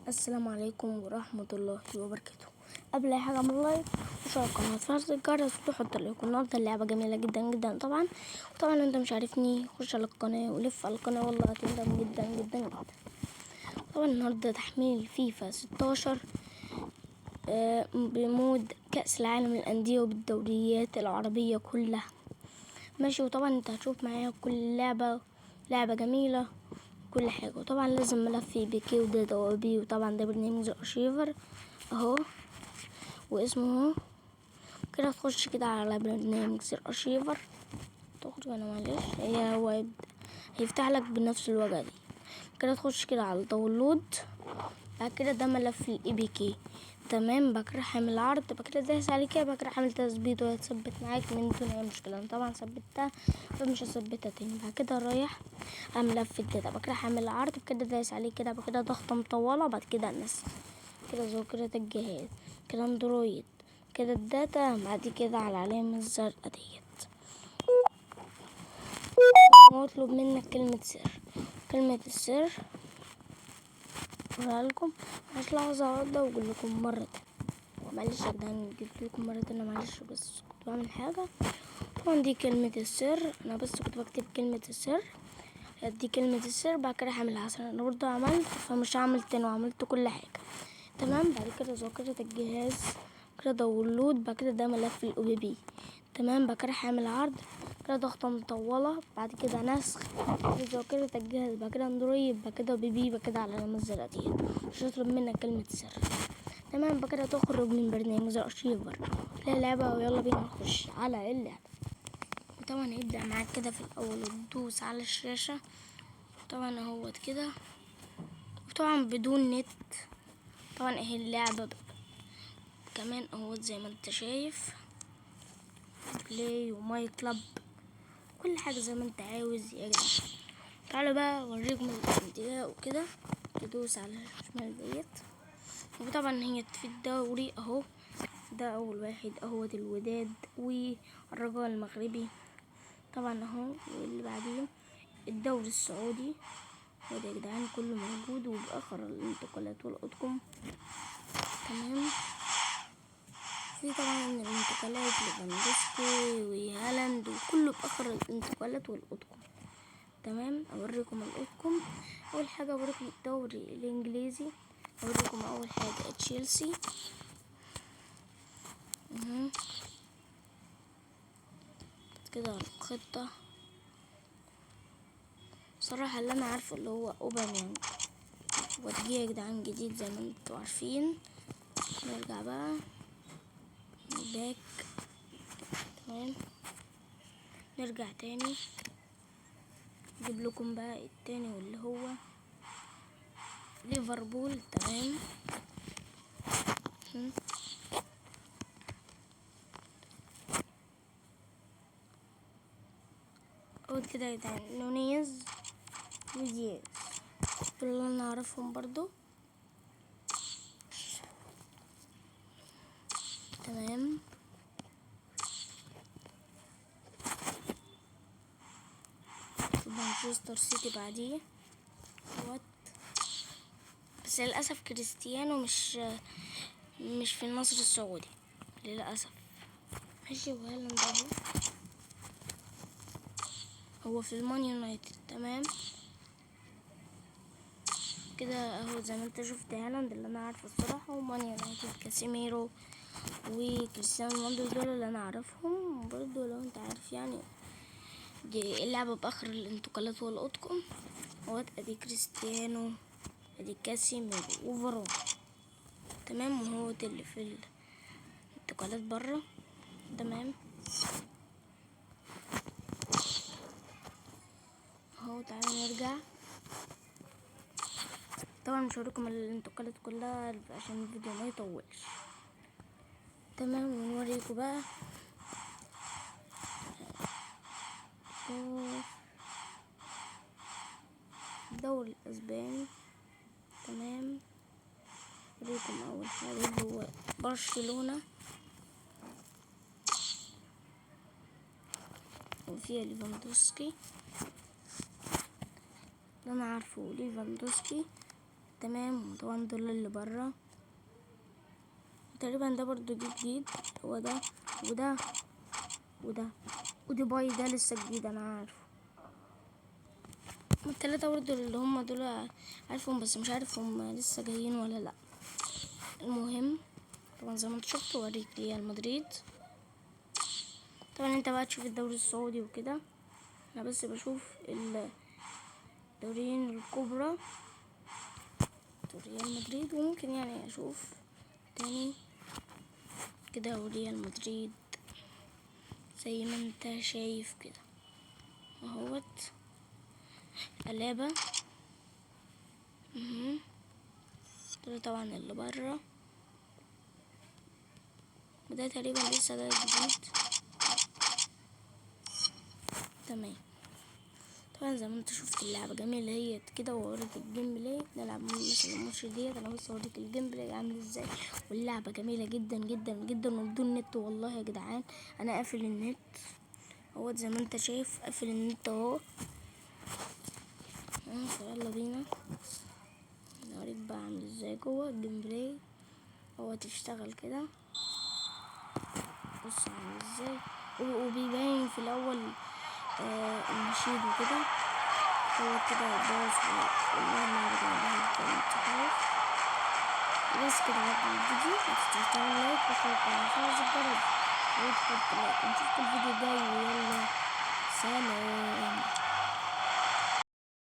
السلام عليكم ورحمة الله وبركاته. قبل أي حاجة اعمل لايك واشترك قناة وتفعيل الجرس وتحط اللايك. النهاردة اللعبة جميلة جدا جدا طبعا. وطبعا لو انت مش عارفني خش على القناة ولف على القناة والله هتندم جدا جدا جدا. طبعا النهاردة تحميل فيفا 16 بمود كأس العالم للأندية وبالدوريات العربية كلها ماشي. وطبعا انت هتشوف معايا كل لعبة جميلة كل حاجة. وطبعا لازم ملف بيكي وده دوابي. وطبعا ده برنامج الارشيفر اهو واسمه اهو كده. تخش كده على برنامج الارشيفر تخرج انا معلش هو هيفتح لك بنفس الوجه دي كده. تخش كده على الداونلود. بعد كده ده ملف الاي بي كي تمام. بعد كده حامل العرض. بعد كده دايس عليه كده. بعد كده حامل تثبيت وهتثبت معاك من دون اي مشكله. انا طبعا ثبتها فمش هثبتها تاني. بعد كده رايح على ملف الداتا. بعد كده حامل العرض. بعد كده دايس عليه كده. بعد كده ضغطه مطوله. بعد كده الناس كده ذاكرة الجهاز كده اندرويد كده الداتا. بعد كده على العلامة الزرقاء ديت واطلب منك كلمة السر اقولها لكم. مش لحظة واحدة واقول لكم مرة تانية. معلش يا جدعان جبت لكم مرة تانية معلش بس كنت بعمل حاجة. طبعا دي كلمة السر. انا بس كنت بكتب كلمة السر. دي كلمة السر. بعد كده هعمل حسن انا برضه عملت فمش هعمل تاني وعملت كل حاجة تمام. بعد كده ذاكرة الجهاز كده داونلود. بعد كده ده ملف الاو بي بي تمام. بعد كده هعمل عرض كده ضغطة مطولة. بعد كده نسخ ذاكرة الجهاز. بعد كده اندرويد. بعد كده بي بي. بعد كده على العلامة الزرقاء دي مش هطلب منك كلمة سر تمام. بعد كده تخرج من برنامج الارشيفر تلاقي لعبة ويلا بينا نخش على اللعبة. وطبعا هيبدأ معاك كده في الأول وتدوس على الشاشة طبعا اهوت كده. وطبعا بدون نت طبعا اهي اللعبة كمان اهوت زي ما انت شايف بلاي وماي كلاب كل حاجة زي ما انت عاوز يا جدعان. تعالوا بقى اوريكم الانتهاء وكده. تدوس على الشمال ديت. وطبعا هي في الدوري اهو. ده اول واحد اهوت الوداد والرجاء المغربي طبعا اهو. واللي بعديه الدوري السعودي وده يا جدعان كله موجود وبآخر الانتقالات والأطقم تمام. في طبعا الانتقالات لفاندوسكي وهالاند وكله بآخر الانتقالات والأطقم تمام. اوريكم الأطقم. اول حاجة اوريكم الدوري الانجليزي. اوريكم اول حاجة تشيلسي كده الخطة. صراحة اللي انا عارفه اللي هو اوباميانج وتجيه يا جدعان جديد زي ما انتوا عارفين. نرجع بقى باك تمام. نرجع تاني اجيب لكم بقى التاني واللي هو ليفربول تمام. اول كده يا جدعان نونيز ودياز دول اللي انا اعرفهم برضو تمام. مانشستر سيتي بعديه بس للأسف كريستيانو مش في النصر السعودي للأسف ماشي. وهالاند هو في المان يونايتد تمام كده اهو زي ما انت شفت هالاند اللي انا عارفه الصراحة. ومان يونايتد كاسيميرو وكريستيانو رونالدو دول اللي انا اعرفهم برضو. لو انت عارف يعني دي اللعبة بآخر الانتقالات والأطقم اهوت. ادي كريستيانو ادي كاسيميرو وفاران تمام. وهو اللي في الانتقالات برا تمام اهو. تعالى نرجع. طبعا مش هوريكم الانتقالات كلها عشان الفيديو ما يطولش تمام. ونوريكم بقى الدوري الاسباني تمام. اوريكم اول حاجه اللي هو برشلونه وفيها ليفاندوسكي اللي انا عارفه ليفاندوسكي تمام. وطبعا دول اللي برا، تقريبا ده برضو جديد، هو ده وده وده، ودي باي ده لسه جديد انا عارفه. التلاتة برضو اللي هم دول عارفهم، بس مش عارف هم لسه جايين ولا لا. المهم طبعا زي ما انت شفت اوريك ريال مدريد. طبعا انت بقى تشوف الدوري السعودي وكده، انا بس بشوف الدوريين الكبرى ريال مدريد، وممكن يعني اشوف تاني كده وريال مدريد زي ما انت شايف كده اهوت قلابة. دول طبعا اللي برا، وده تقريبا لسه ده جديد. تمام. طبعا زي ما انت شفت اللعبة جميلة هي كده، ووريك الجيم بلاي. نلعب مثلا الماتش ديت، انا بس اوريك الجيم بلاي عامل ازاي. واللعبة جميلة جدا جدا جدا، وبدون نت والله يا جدعان. انا قافل النت اهوت زي ما انت شايف، قافل النت اهو. يلا بينا نوريك بقى عامل ازاي جوه الجيم بلاي. هو تشتغل كده، بص عامل ازاي، وبيبين في الاول النشيد وكده. هو كده باظ والله اللعبة جميلة جدا انت عارف. بس كده عجبني الفيديو، متنساش تعمل لايك واشترك على الجرس وتحط لايك. نشوفكم الفيديو الجاي، ويلا سلام.